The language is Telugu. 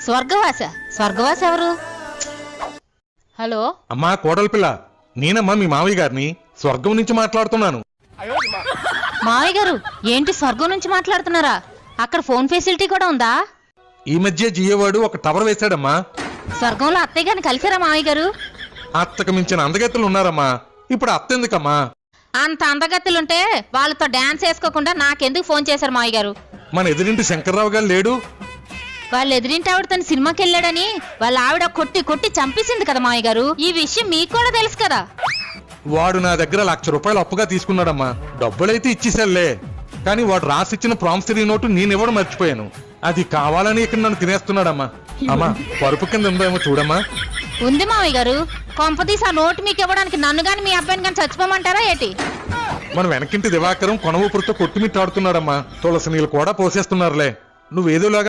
స్వర్గవాస ఎవరు? హలో అమ్మా కోడలి పిల్ల, నేనమ్మా మీ మావయ్య గారిని స్వర్గం నుంచి మాట్లాడుతున్నాను. మావయ్య గారు ఏంటి స్వర్గం నుంచి మాట్లాడుతున్నారా? అక్కడ ఫోన్ ఫెసిలిటీ కూడా ఉందా? ఈ మధ్య జియోవాడు ఒక టవర్ వేశాడమ్మా. స్వర్గంలో అత్తయ్య గారిని కలిసారా మావయ్య గారు? అత్తకు మించిన అందగత్తెలు ఉన్నారమ్మా. ఇప్పుడు అత్త ఎందుకమ్మా? అంత అందగత్తులుంటే వాళ్ళతో డాన్స్ వేసుకోకుండా నాకెందుకు ఫోన్ చేశారు మావయ్య గారు? మన ఎదురింటి శంకర్రావు గారు లేడు? వాళ్ళ ఎదురింటి ఆవిడ తన సినిమాకి వెళ్ళాడని వాళ్ళ ఆవిడ కొట్టి కొట్టి చంపేసింది కదా మావయ్య గారు. ఈ విషయం మీకు కూడా తెలుసు కదా. వాడు నా దగ్గర ₹1,00,000 అప్పుగా తీసుకున్నాడమ్మా. డబ్బులైతే ఇచ్చేసాలే, కానీ వాడు రాసిచ్చిన ప్రామిసరీ నోటు నేనివ్వడం మర్చిపోయాను. అది కావాలని ఇక్కడ నన్ను తినేస్తున్నాడమ్మా. అమ్మా పరుపు కింద ఉందేమో చూడమ్మా. ఉంది మావయ్య గారు. కొంపతీసి ఆ నోటు మీకు ఇవ్వడానికి నన్ను గాని మీ అబ్బాయిని గాని చచ్చిపోమంటారా ఏంటి? మన వెనకింటి దివాకరం కొన ఊపిరితో కొట్టుమిట్టాడుతున్నాడమ్మా. తులసి నీళ్ళు కూడా పోసేస్తున్నారులే. నువ్వేదోలాగా